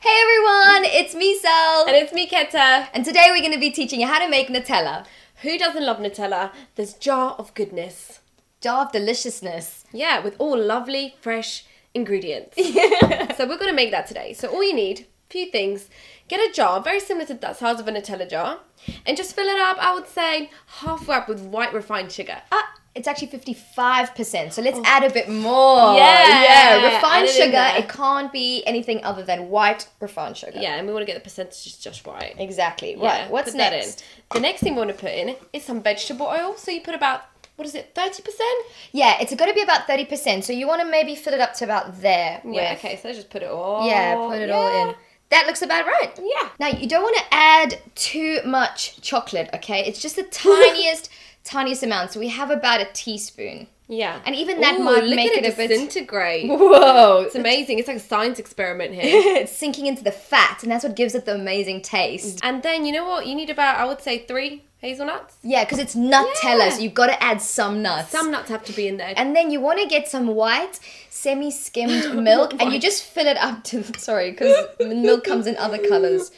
Hey everyone, it's me Cel. And it's me Keta. And today we're going to be teaching you how to make Nutella. Who doesn't love Nutella? This jar of goodness. Jar of deliciousness. Yeah, with all lovely, fresh ingredients. Yeah. So we're going to make that today. So all you need, few things. Get a jar, very similar to that size of a Nutella jar. And just fill it up, I would say, half wrap with white refined sugar. It's actually 55%, so let's add a bit more. Yeah. Refined Add it in sugar, there. it can't be anything other than white refined sugar. Yeah, and we want to get the percentages just right. Exactly. Yeah, Right, what's put that next? in. The next thing we want to put in is some vegetable oil. So you put about, what is it, 30%? Yeah, it's got to be about 30%, so you want to maybe fill it up to about there. Yeah, okay, so let's just put it all. Yeah, put it all in. That looks about right. Yeah. Now, you don't want to add too much chocolate, okay? It's just the tiniest amount. So we have about a teaspoon. Yeah. And even that might make it a bit... disintegrate. Whoa. It's amazing. It's like a science experiment here. It's sinking into the fat, and that's what gives it the amazing taste. And then, you know what? You need about, I would say, 3 hazelnuts. Yeah, because it's Nutella, Yeah. so you've got to add some nuts. Some nuts have to be in there. And then you want to get some white, semi-skimmed milk, and you just fill it up to... Sorry, because milk comes in other colours.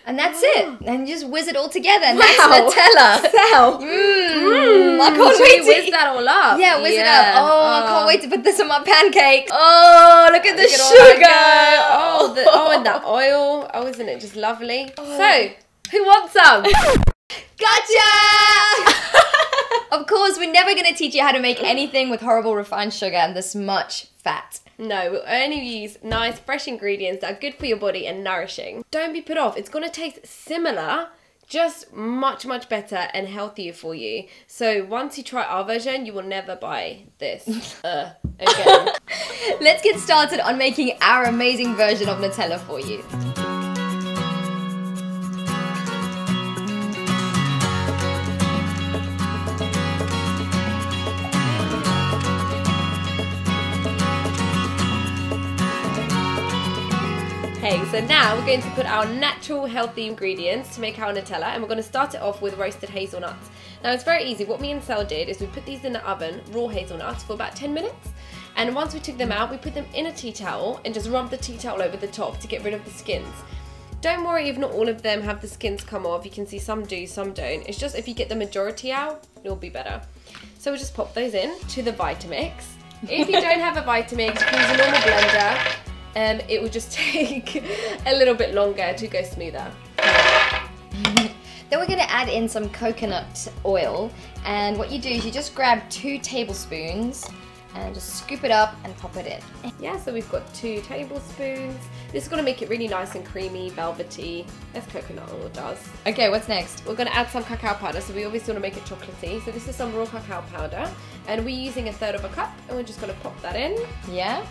And that's it. And you just whiz it all together, and that's Nutella. Cel. I can't Should wait we to whiz that all up? Yeah, whiz it up. Oh, I can't wait to put this on my pancake. Oh, look at the Look at all sugar. that go. And that oil. Oh, isn't it just lovely? So, who wants some? Gotcha! Of course, we're never going to teach you how to make anything with horrible refined sugar and this much fat. No, we'll only use nice, fresh ingredients that are good for your body and nourishing. Don't be put off. It's going to taste similar, just much, much better and healthier for you. So once you try our version, you will never buy this again. Let's get started on making our amazing version of Nutella for you. Okay, so now we're going to put our natural healthy ingredients to make our Nutella, and we're going to start it off with roasted hazelnuts. Now it's very easy. What me and Cel did is we put these in the oven, raw hazelnuts, for about 10 minutes. And once we took them out, we put them in a tea towel and just rub the tea towel over the top to get rid of the skins. Don't worry if not all of them have the skins come off. You can see some do, some don't. It's just if you get the majority out, it'll be better. So we'll just pop those in to the Vitamix. If you don't have a Vitamix, use a normal blender. It will just take a little bit longer to go smoother. Then we're going to add in some coconut oil, and what you do is you just grab 2 tablespoons and just scoop it up and pop it in. Yeah, so we've got 2 tablespoons. This is going to make it really nice and creamy, velvety, as coconut oil does. Okay, what's next? We're going to add some cacao powder, so we obviously want to make it chocolatey. So this is some raw cacao powder, and we're using 1/3 cup, and we're just going to pop that in. Yeah.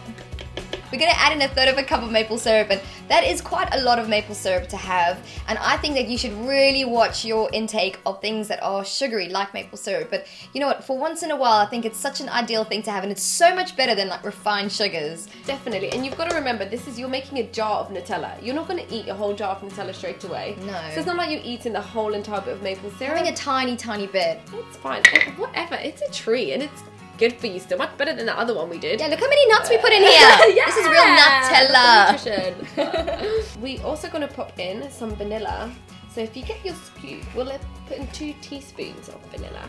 We're going to add in 1/3 cup of maple syrup, and that is quite a lot of maple syrup to have, and I think that you should really watch your intake of things that are sugary like maple syrup. But you know what, for once in a while I think it's such an ideal thing to have, and it's so much better than like refined sugars. Definitely, and you've got to remember, you're making a jar of Nutella. You're not going to eat a whole jar of Nutella straight away. No. So it's not like you're eating the whole entire bit of maple syrup. Having a tiny bit. It's fine. Whatever, it's a tree, and it's good for you still. Much better than the other one we did. Yeah, look how many nuts we put in here. Yeah, this is real Nutella. Nutrition. We also going to pop in some vanilla. So if you get your scoop, we'll put in 2 teaspoons of vanilla.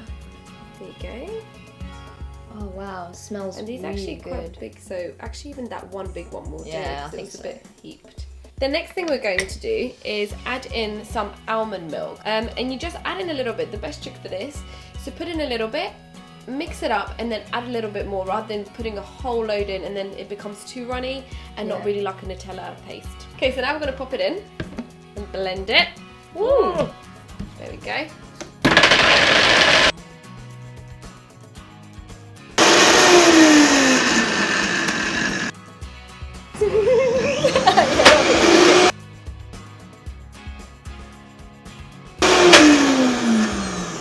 There you go. Oh wow, smells And these really actually good. quite big, so actually even that one big one will do. Yeah, I 'cause think it's so. a bit heaped. The next thing we're going to do is add in some almond milk. And you just add in a little bit. The best trick for this is to put in a little bit, mix it up, and then add a little bit more rather than putting a whole load in, and then it becomes too runny and not really like a Nutella paste. Okay, so now we're going to pop it in and blend it. Woo! There we go.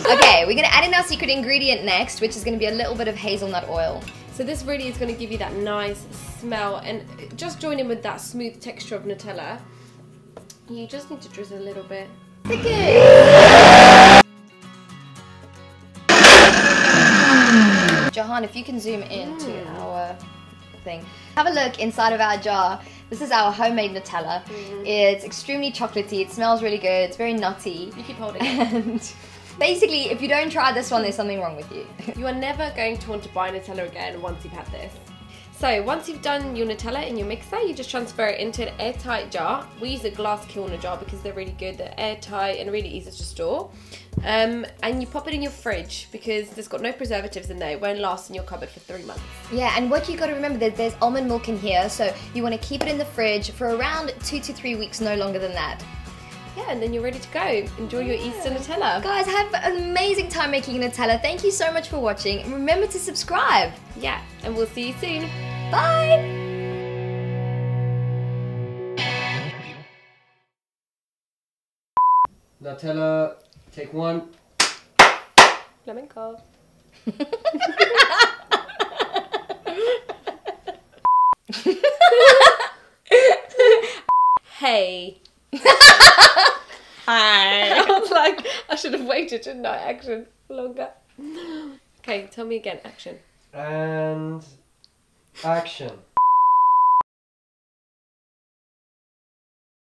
Okay, we're going to add in our secret ingredient next, which is going to be a little bit of hazelnut oil. So this really is going to give you that nice smell, and just join in with that smooth texture of Nutella. You just need to drizzle a little bit. Jahan, if you can zoom in to our thing. Have a look inside of our jar. This is our homemade Nutella. It's extremely chocolatey, it smells really good, it's very nutty. You keep holding it. And basically, if you don't try this one, there's something wrong with you. You are never going to want to buy Nutella again once you've had this. So once you've done your Nutella in your mixer, you just transfer it into an airtight jar. We use a glass kilner jar because they're really good, they're airtight and really easy to store. And you pop it in your fridge because there's got no preservatives in there. It won't last in your cupboard for 3 months. Yeah, and what you got to remember, there's almond milk in here, so you want to keep it in the fridge for around 2 to 3 weeks, no longer than that. Yeah, and then you're ready to go. Enjoy your Easter Nutella. Guys, have an amazing time making Nutella. Thank you so much for watching. And remember to subscribe. Yeah, and we'll see you soon. Bye! Nutella, take one. Lemon curd. Hey. Hi. I was like, I should have waited, shouldn't I? Action longer. Okay, tell me again. Action. And action.